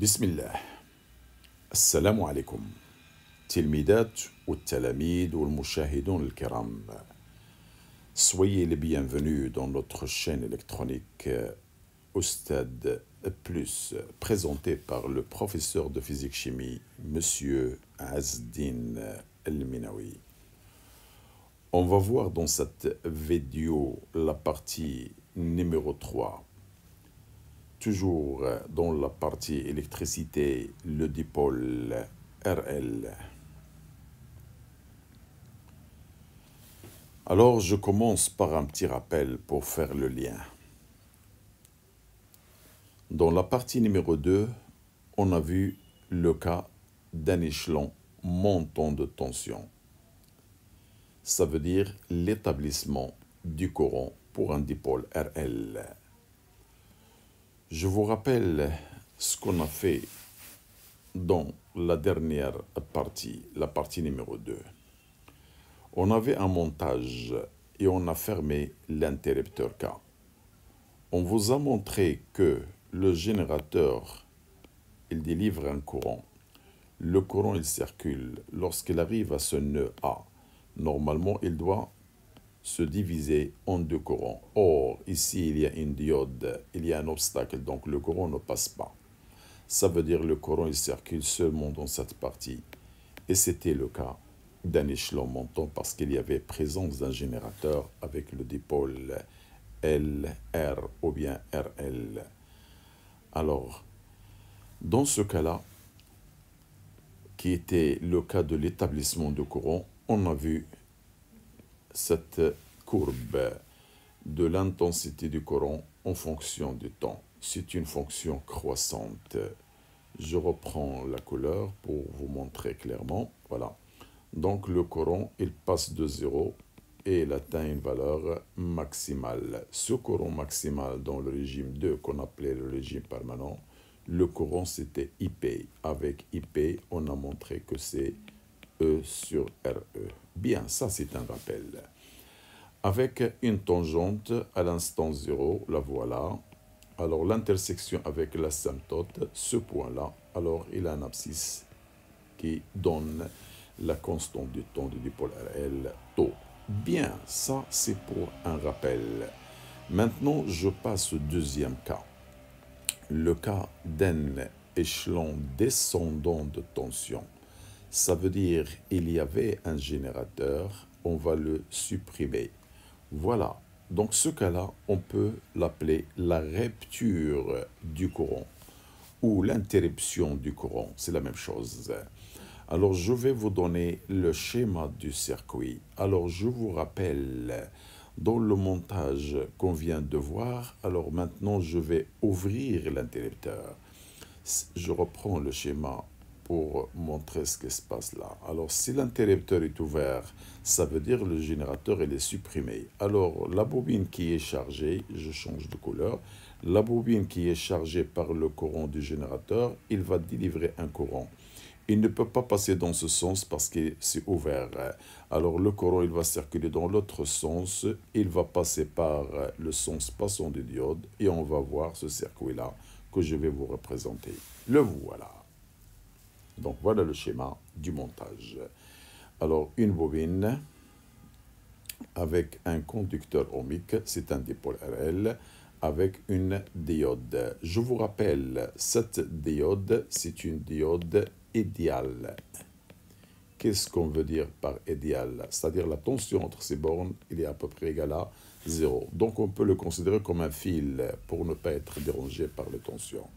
بسم الله. السلام عليكم تلميذات والتلاميذ والمشاهدون الكرام. Soyez les bienvenus dans notre chaîne électronique Oustad Plus, présentée par le professeur de physique-chimie, Monsieur Azzdine El-Minawi. On va voir dans cette vidéo la partie numéro 3. Toujours dans la partie électricité, le dipôle RL. Alors, je commence par un petit rappel pour faire le lien. Dans la partie numéro 2, on a vu le cas d'un échelon montant de tension. Ça veut dire l'établissement du courant pour un dipôle RL. Je vous rappelle ce qu'on a fait dans la dernière partie, la partie numéro 2. On avait un montage et on a fermé l'interrupteur K. On vous a montré que le générateur, il délivre un courant. Le courant, il circule. Lorsqu'il arrive à ce nœud A, normalement, il doit se diviser en deux courants. Or, ici, il y a une diode, il y a un obstacle, donc le courant ne passe pas. Ça veut dire que le courant, il circule seulement dans cette partie. Et c'était le cas d'un échelon montant parce qu'il y avait présence d'un générateur avec le dipôle LR ou bien RL. Alors, dans ce cas-là, qui était le cas de l'établissement de courant, on a vu cette courbe de l'intensité du courant en fonction du temps. C'est une fonction croissante. Je reprends la couleur pour vous montrer clairement. Voilà. Donc le courant, il passe de 0 et il atteint une valeur maximale. Ce courant maximal dans le régime 2 qu'on appelait le régime permanent, le courant c'était IP. Avec IP, on a montré que c'est E sur RE. Bien, ça c'est un rappel. Avec une tangente à l'instant 0, la voilà. Alors l'intersection avec l'asymptote, ce point-là, alors il a un abscisse qui donne la constante du temps du dipôle RL tau. Bien, ça c'est pour un rappel. Maintenant, je passe au deuxième cas. Le cas d'un échelon descendant de tension. Ça veut dire il y avait un générateur, on va le supprimer. Voilà, donc ce cas-là, on peut l'appeler la rupture du courant ou l'interruption du courant, c'est la même chose. Alors, je vais vous donner le schéma du circuit. Alors, je vous rappelle, dans le montage qu'on vient de voir, alors maintenant, je vais ouvrir l'interrupteur. Je reprends le schéma pour montrer ce qui se passe là. Alors, si l'interrupteur est ouvert, ça veut dire que le générateur il est supprimé. Alors, la bobine qui est chargée, je change de couleur, la bobine qui est chargée par le courant du générateur, il va délivrer un courant. Il ne peut pas passer dans ce sens parce que c'est ouvert. Alors, le courant, il va circuler dans l'autre sens. Il va passer par le sens passant du diode et on va voir ce circuit-là que je vais vous représenter. Le voilà. Donc, voilà le schéma du montage. Alors, une bobine avec un conducteur ohmique, c'est un dipôle RL, avec une diode. Je vous rappelle, cette diode, c'est une diode idéale. Qu'est-ce qu'on veut dire par idéal? C'est-à-dire la tension entre ces bornes, il est à peu près égal à 0. Donc, on peut le considérer comme un fil pour ne pas être dérangé par les tensions.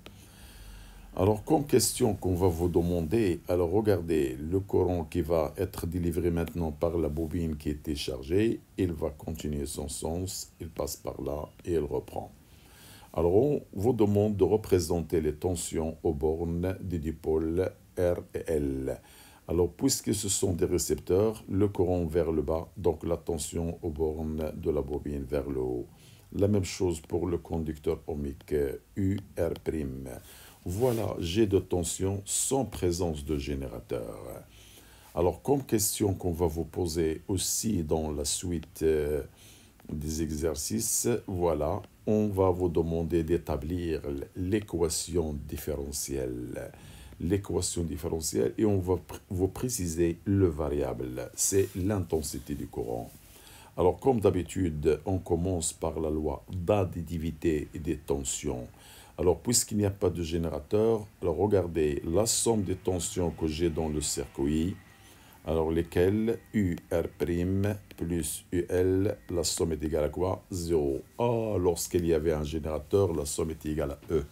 Alors, comme question qu'on va vous demander, alors regardez, le courant qui va être délivré maintenant par la bobine qui était chargée, il va continuer son sens, il passe par là et il reprend. Alors, on vous demande de représenter les tensions aux bornes des dipôles R et L. Alors, puisque ce sont des récepteurs, le courant vers le bas, donc la tension aux bornes de la bobine vers le haut. La même chose pour le conducteur ohmique UR'. Voilà, G de tension sans présence de générateur. Alors, comme question qu'on va vous poser aussi dans la suite des exercices. Voilà, on va vous demander d'établir l'équation différentielle. L'équation différentielle et on va vous préciser le variable, c'est l'intensité du courant. Alors, comme d'habitude, on commence par la loi d'additivité et des tensions. Alors, puisqu'il n'y a pas de générateur, alors regardez la somme des tensions que j'ai dans le circuit. Alors, lesquelles UR' plus UL, la somme est égale à quoi? 0. Ah, lorsqu'il y avait un générateur, la somme est égale à E.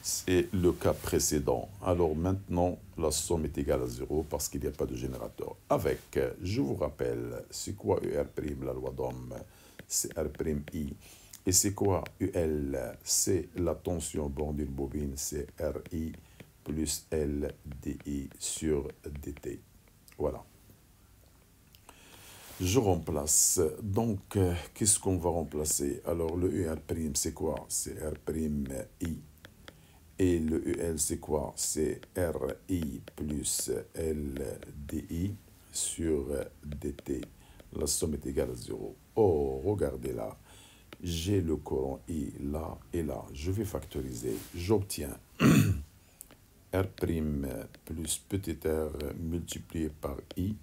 C'est le cas précédent. Alors maintenant, la somme est égale à 0 parce qu'il n'y a pas de générateur. Avec, je vous rappelle, c'est quoi UR', la loi d'Ohm? C'est R'I. Et c'est quoi UL? C'est la tension bord d'une bobine, c'est RI plus L DI sur DT. Voilà. Je remplace. Donc, qu'est-ce qu'on va remplacer? Alors, le UR', c'est quoi? C'est R'I. Et le UL, c'est quoi? C'est RI plus LDI sur DT. La somme est égale à 0. Oh, regardez là. J'ai le courant I là et là. Je vais factoriser. J'obtiens R' plus petit r multiplié par I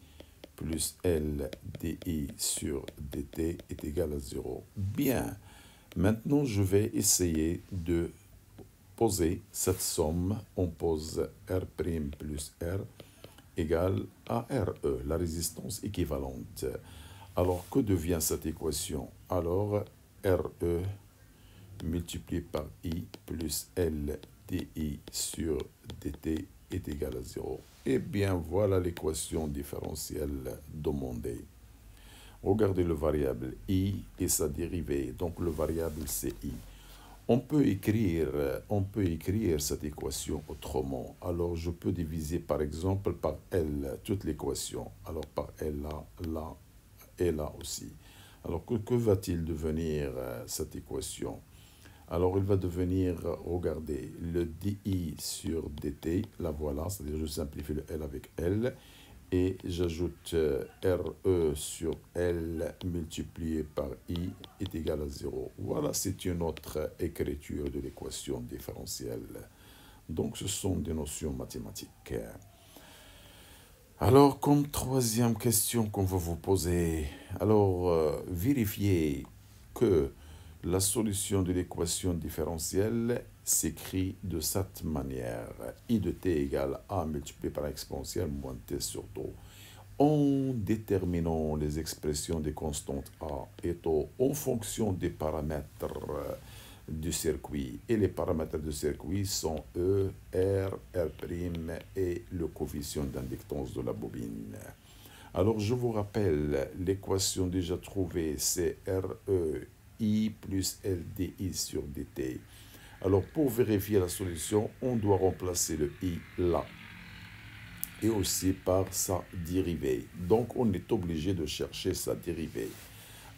plus LDI sur DT est égal à 0. Bien. Maintenant, je vais essayer de poser cette somme, on pose R' plus R égale à RE, la résistance équivalente. Alors, que devient cette équation? Alors, RE multiplié par I plus LDI sur DT est égal à 0. Eh bien, voilà l'équation différentielle demandée. Regardez le variable I et sa dérivée. Donc, le variable, c'est I. On peut écrire cette équation autrement. Alors, je peux diviser, par exemple, par L, toute l'équation. Alors, par L, là et là aussi. Alors, que va-t-il devenir, cette équation? Alors, il va devenir, regardez, le DI sur DT, la voilà, c'est-à-dire je simplifie le L avec L, et j'ajoute RE sur L multiplié par I est égal à 0. Voilà, c'est une autre écriture de l'équation différentielle. Donc, ce sont des notions mathématiques. Alors, comme troisième question qu'on va vous poser, alors, vérifiez que la solution de l'équation différentielle s'écrit de cette manière. I de t égale a multiplié par exponentielle moins t sur τ. En déterminant les expressions des constantes a et τ en fonction des paramètres du circuit. Et les paramètres du circuit sont E, R, R' et le coefficient d'inductance de la bobine. Alors, je vous rappelle, l'équation déjà trouvée, c'est RE I plus LDI sur DT. Alors, pour vérifier la solution, on doit remplacer le I là et aussi par sa dérivée. Donc, on est obligé de chercher sa dérivée.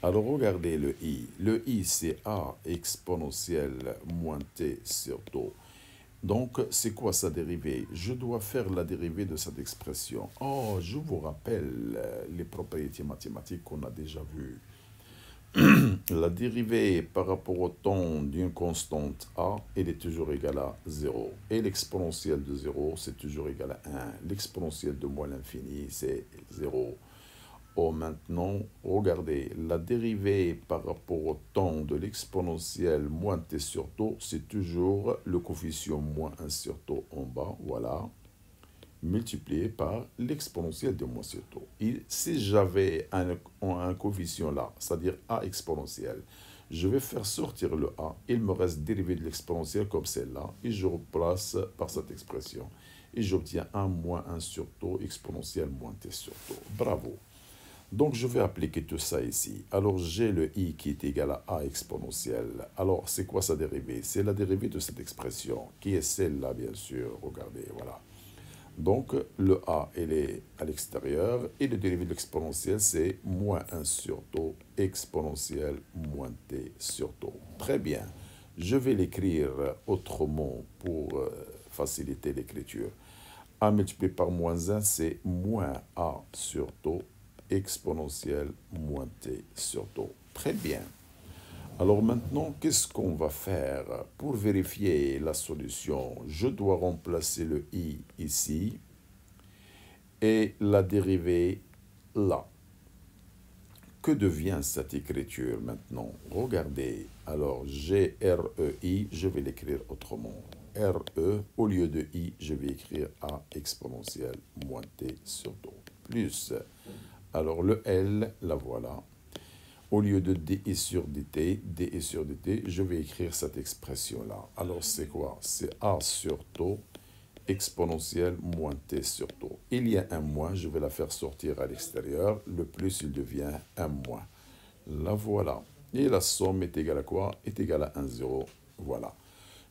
Alors, regardez le I. Le I, c'est A exponentielle moins T sur τ. Donc, c'est quoi sa dérivée? Je dois faire la dérivée de cette expression. Oh, je vous rappelle les propriétés mathématiques qu'on a déjà vues. La dérivée par rapport au temps d'une constante A, elle est toujours égale à 0. Et l'exponentielle de 0, c'est toujours égal à 1. L'exponentielle de moins l'infini, c'est 0. Oh, maintenant, regardez, la dérivée par rapport au temps de l'exponentielle moins t sur τ, c'est toujours le coefficient moins 1 sur τ en bas, voilà, multiplié par l'exponentielle de moins sur τ. Et si j'avais un coefficient là, c'est-à-dire a exponentielle, je vais faire sortir le a, il me reste dérivée de l'exponentielle comme celle-là, et je replace par cette expression. Et j'obtiens 1 moins 1 sur τ exponentielle moins t sur τ. Bravo! Donc, je vais appliquer tout ça ici. Alors, j'ai le i qui est égal à a exponentielle. Alors, c'est quoi sa dérivée? C'est la dérivée de cette expression, qui est celle-là, bien sûr. Regardez, voilà. Donc, le a, il est à l'extérieur, et le dérivé de l'exponentielle, c'est moins 1 sur τ exponentielle moins t sur τ. Très bien. Je vais l'écrire autrement pour faciliter l'écriture. A multiplié par moins 1, c'est moins a sur τ exponentielle moins t sur tau. Très bien. Alors maintenant, qu'est-ce qu'on va faire? Pour vérifier la solution, je dois remplacer le i ici et la dérivée là. Que devient cette écriture maintenant? Regardez, alors j'ai REI, je vais l'écrire autrement. RE, au lieu de I, je vais écrire A exponentielle moins T sur tau. Plus, alors le L, la voilà. Au lieu de DI sur DI sur DT, je vais écrire cette expression-là. Alors c'est quoi? C'est A sur tau exponentielle moins t sur tau. Il y a un moins, je vais la faire sortir à l'extérieur. Le plus, il devient un moins. La voilà. Et la somme est égale à quoi? Est égale à 1, 0. Voilà.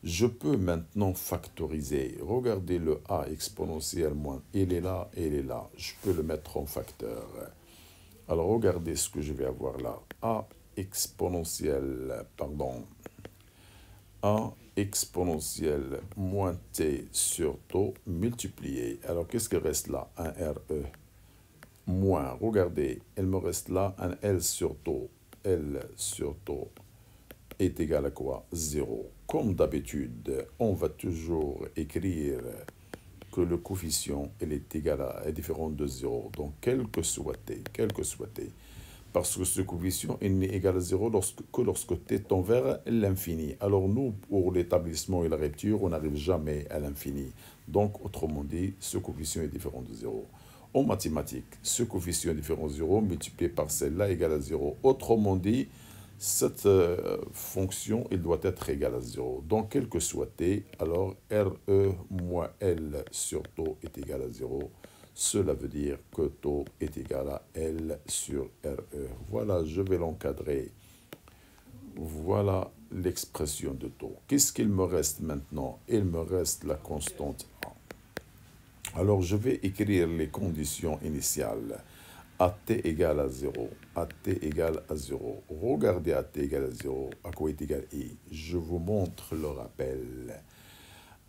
Je peux maintenant factoriser. Regardez le a exponentielle moins. Il est là et il est là. Je peux le mettre en facteur. Alors, regardez ce que je vais avoir là. A exponentielle, pardon, A exponentielle moins t sur tau multiplié. Alors, qu'est-ce qui reste là? Un RE moins. Regardez, il me reste là un L sur tau. L sur tau est égal à quoi? 0. Comme d'habitude, on va toujours écrire que le coefficient est différent de 0. Donc, quel que soit t, parce que ce coefficient n'est égal à 0 que lorsque t tend vers l'infini. Alors nous, pour l'établissement et la rupture, on n'arrive jamais à l'infini. Donc, autrement dit, ce coefficient est différent de 0. En mathématiques, ce coefficient est différent de 0 multiplié par celle-là égale à 0. Autrement dit, cette fonction, il doit être égal à 0. Donc, quel que soit t, alors RE moins L sur tau est égal à 0. Cela veut dire que tau est égal à L sur RE. Voilà, je vais l'encadrer. Voilà l'expression de tau. Qu'est-ce qu'il me reste maintenant? Il me reste la constante A. Alors, je vais écrire les conditions initiales. AT égale à 0. AT égale à 0. Regardez AT égale à 0. À quoi est égal I? Je vous montre le rappel.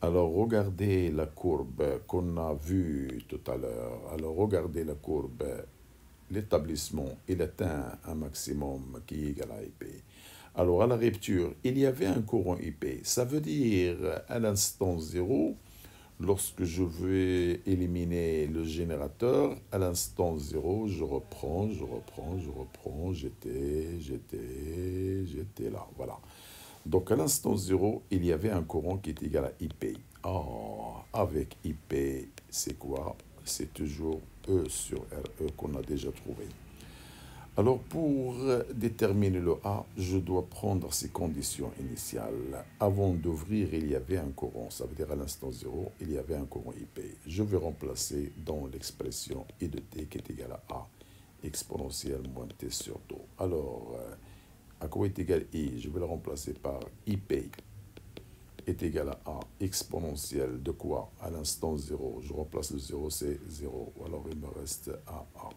Alors, regardez la courbe qu'on a vue tout à l'heure. Alors, regardez la courbe. L'établissement, il atteint un maximum qui est égal à IP. Alors, à la rupture, il y avait un courant IP. Ça veut dire, à l'instant 0, lorsque je vais éliminer le générateur, à l'instant 0, je reprends, j'étais là, voilà. Donc, à l'instant 0, il y avait un courant qui est égal à IP. Avec IP, c'est quoi? C'est toujours E sur RE qu'on a déjà trouvé. Alors, pour déterminer le A, je dois prendre ces conditions initiales. Avant d'ouvrir, il y avait un courant. Ça veut dire à l'instant 0, il y avait un courant IP. Je vais remplacer dans l'expression I de t qui est égal à A exponentielle moins t sur tau. Alors, à quoi est égal I? Je vais le remplacer par IP est égal à A exponentielle de quoi? À l'instant 0. Je remplace le 0, c'est 0. Alors, il me reste AA.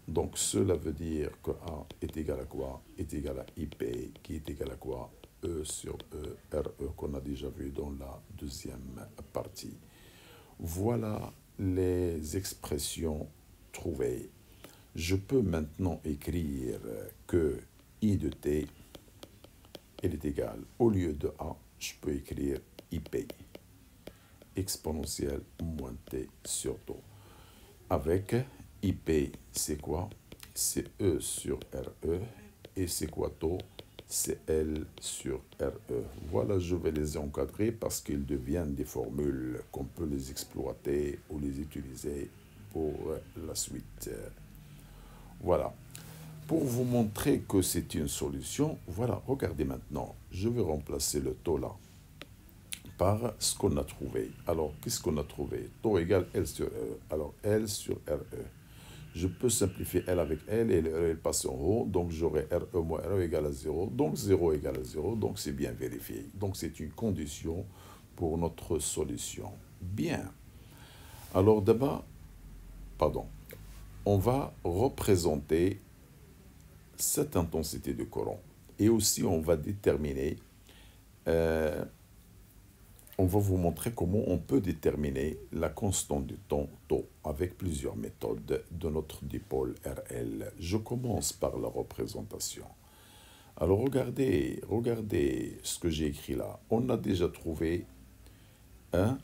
Donc, cela veut dire que A est égal à quoi? Est égal à IP, qui est égal à quoi? E sur E, RE, qu'on a déjà vu dans la deuxième partie. Voilà les expressions trouvées. Je peux maintenant écrire que I de t, elle est égale, au lieu de A, je peux écrire IP, exponentielle moins t sur tau. Avec IP, c'est quoi? C'est E sur RE. Et c'est quoi tau? C'est L sur RE. Voilà, je vais les encadrer parce qu'ils deviennent des formules qu'on peut les exploiter ou les utiliser pour la suite. Voilà. Pour vous montrer que c'est une solution, voilà, regardez maintenant. Je vais remplacer le tau là par ce qu'on a trouvé. Alors, qu'est-ce qu'on a trouvé? Tau égale L sur RE. Alors, L sur RE. Je peux simplifier L avec L et le L passe en haut. Donc, j'aurai RE moins RE égale à 0. Donc, 0 égale à 0. Donc, c'est bien vérifié. Donc, c'est une condition pour notre solution. Bien. Alors, d'abord, on va représenter cette intensité de courant. Et aussi, on va déterminer on va vous montrer comment on peut déterminer la constante du temps tau avec plusieurs méthodes de notre dipôle RL. Je commence par la représentation. Alors regardez ce que j'ai écrit là. On a déjà trouvé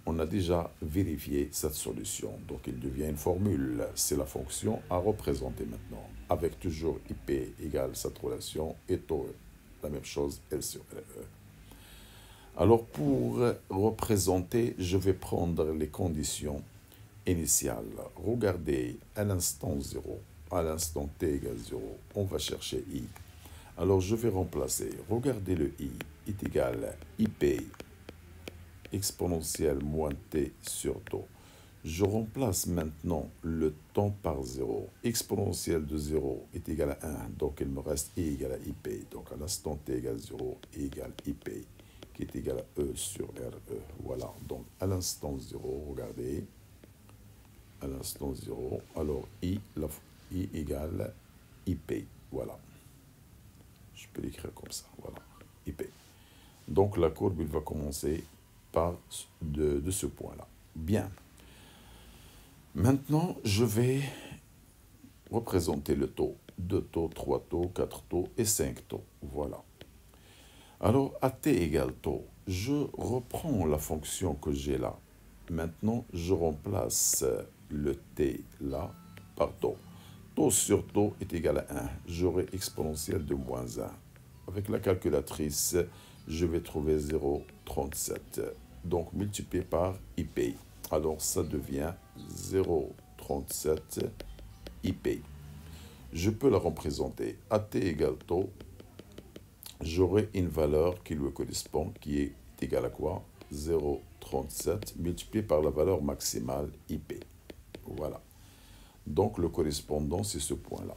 on a déjà vérifié cette solution. Donc il devient une formule. C'est la fonction à représenter maintenant. Avec toujours IP égale cette relation et tau, la même chose, L sur RE. Alors pour représenter, je vais prendre les conditions initiales. Regardez à l'instant 0, à l'instant t égale 0, on va chercher i. Alors je vais remplacer, regardez le i est égal à ip exponentielle moins t sur tau. Je remplace maintenant le temps par 0. Exponentielle de 0 est égal à 1, donc il me reste i égale à ip. Donc à l'instant t égale 0, i égale ip, qui est égal à e sur re. Voilà, donc à l'instant 0, regardez, à l'instant 0, alors i égale ip. Voilà, je peux l'écrire comme ça, voilà, ip. Donc la courbe, il va commencer par de ce point-là. Bien. Maintenant, je vais représenter le taux. 2 taux, 3 taux, 4 taux et 5 taux. Voilà. Alors, à t égale taux, je reprends la fonction que j'ai là. Maintenant, je remplace le t là par taux. Taux sur taux est égal à 1. J'aurai exponentielle de moins 1. Avec la calculatrice, je vais trouver 0,37. Donc, multiplié par IP. Alors, ça devient 0,37 IP. Je peux la représenter. À t égale taux, j'aurai une valeur qui lui correspond, qui est égale à quoi? 0,37 multiplié par la valeur maximale IP. Voilà. Donc, le correspondant, c'est ce point-là.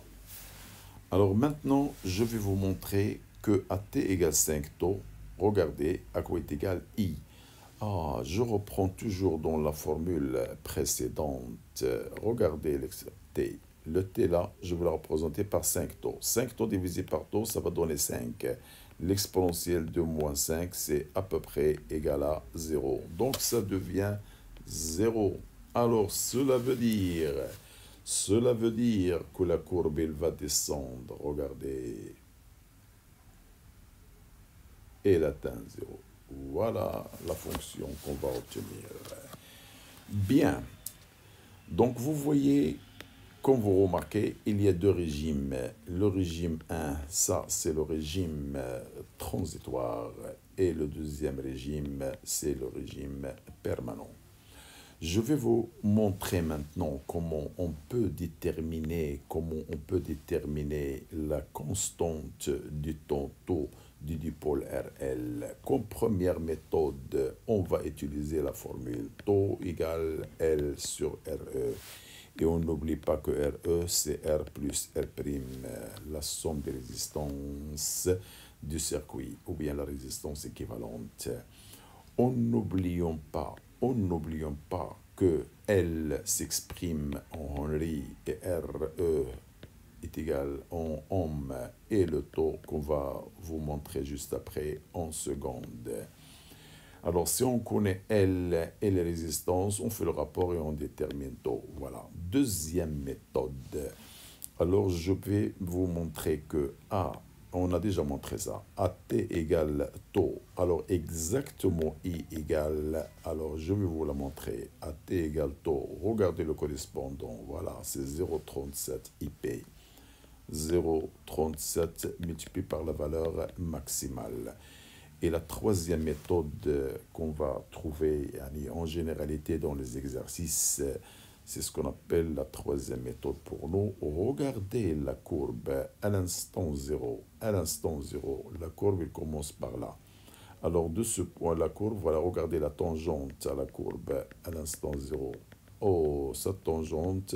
Alors maintenant, je vais vous montrer que à t égale 5 taux, regardez à quoi est égal i. Ah, je reprends toujours dans la formule précédente. Regardez t. Le t là, je vais le représenter par 5 taux. 5 taux divisé par taux, ça va donner 5. L'exponentielle de moins 5, c'est à peu près égal à 0. Donc ça devient 0. Alors cela veut dire que la courbe, elle va descendre. Regardez. Et elle atteint 0. Voilà la fonction qu'on va obtenir. Bien. Donc, vous voyez, comme vous remarquez, il y a deux régimes. Le régime 1, ça, c'est le régime transitoire. Et le deuxième régime, c'est le régime permanent. Je vais vous montrer maintenant comment on peut déterminer la constante du taux du dipôle RL. Comme première méthode, on va utiliser la formule taux égale L sur RE. Et on n'oublie pas que RE, c'est R plus R', la somme des résistances du circuit, ou bien la résistance équivalente. N'oublions pas que L s'exprime en Henry et RE est égal en ohm et le taux qu'on va vous montrer juste après en secondes. Alors, si on connaît L et les résistances, on fait le rapport et on détermine taux. Voilà. Deuxième méthode. Alors, je vais vous montrer que A, on a déjà montré ça, AT égale taux. Alors, exactement I égale, alors je vais vous la montrer, AT égale taux. Regardez le correspondant, voilà, c'est 0,37 IP. 0,37 multiplié par la valeur maximale. Et la troisième méthode qu'on va trouver en généralité dans les exercices, c'est ce qu'on appelle la troisième méthode pour nous. Regardez la courbe à l'instant 0. À l'instant 0, la courbe elle commence par là. Alors de ce point, la courbe, voilà, regardez la tangente à la courbe à l'instant 0. Oh, cette tangente,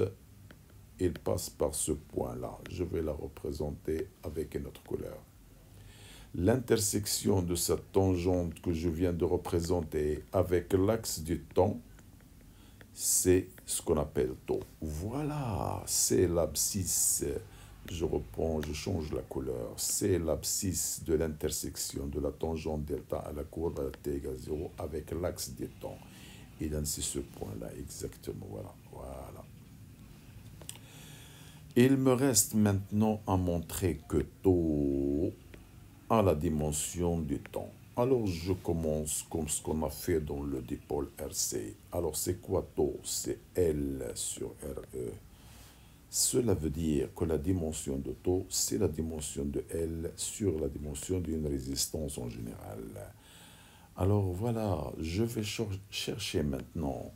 elle passe par ce point-là. Je vais la représenter avec une autre couleur. L'intersection de cette tangente que je viens de représenter avec l'axe du temps, c'est ce qu'on appelle taux. Voilà, c'est l'abscisse Je reprends, je change la couleur. C'est l'abscisse de l'intersection de la tangente delta à la courbe à t égale 0 avec l'axe des temps. Et donc c'est ce point-là exactement. Voilà. Voilà. Il me reste maintenant à montrer que tau a la dimension du temps. Alors je commence comme ce qu'on a fait dans le dipôle RC. Alors c'est quoi tau? C'est L sur RE. Cela veut dire que la dimension de tau, c'est la dimension de L sur la dimension d'une résistance en général. Alors voilà, je vais chercher maintenant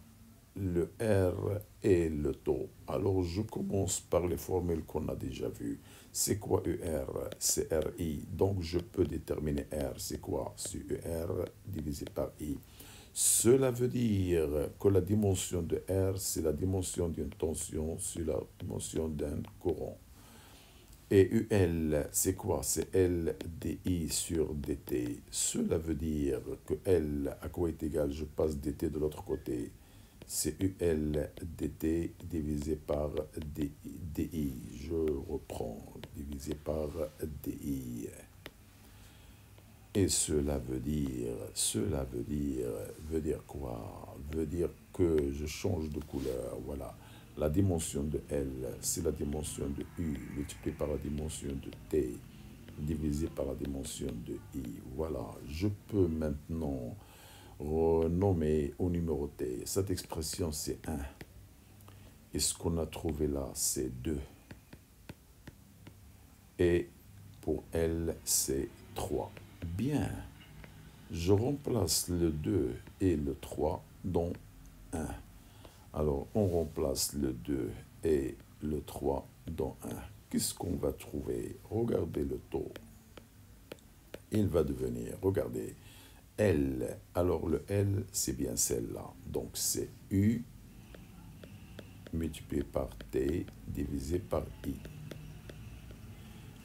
le R et le taux. Alors je commence par les formules qu'on a déjà vues. C'est quoi UR? C'est RI. Donc je peux déterminer R. C'est quoi? C'est UR divisé par I. Cela veut dire que la dimension de R, c'est la dimension d'une tension sur la dimension d'un courant. Et UL, c'est quoi? C'est L dI sur dt. Cela veut dire que L, à quoi est égal? Je passe dt de l'autre côté. C'est UL dt divisé par dI. Je reprends, divisé par dI. Et cela veut dire quoi? Veut dire que je change de couleur, voilà. La dimension de L, c'est la dimension de U multipliée par la dimension de T divisé par la dimension de I. Voilà, je peux maintenant renommer ou numéroter. Cette expression, c'est 1. Et ce qu'on a trouvé là, c'est 2. Et pour L, c'est 3. Bien, je remplace le 2 et le 3 dans 1. Alors, on remplace le 2 et le 3 dans 1. Qu'est-ce qu'on va trouver? Regardez le taux. Il va devenir, regardez, L. Alors, le L, c'est bien celle-là. Donc, c'est U multiplié par T divisé par I.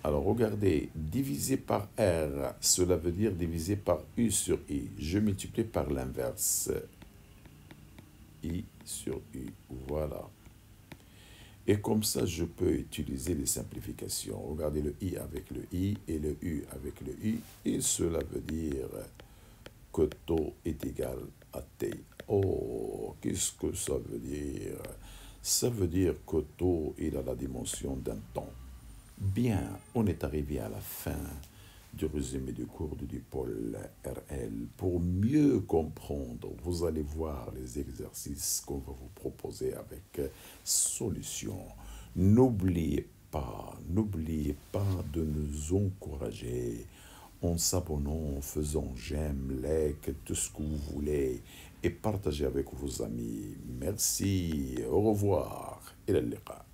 Alors, regardez, divisé par R, cela veut dire divisé par U sur I. Je multiplie par l'inverse. I sur U, voilà. Et comme ça, je peux utiliser les simplifications. Regardez le I avec le I et le U avec le U. Et cela veut dire que tau est égal à T. Oh, qu'est-ce que ça veut dire? Ça veut dire que tau est à la dimension d'un temps. Bien, on est arrivé à la fin du résumé du cours du dipôle RL. Pour mieux comprendre, vous allez voir les exercices qu'on va vous proposer avec solution. N'oubliez pas de nous encourager en s'abonnant, en faisant j'aime, like, tout ce que vous voulez et partagez avec vos amis. Merci, au revoir et la liqa.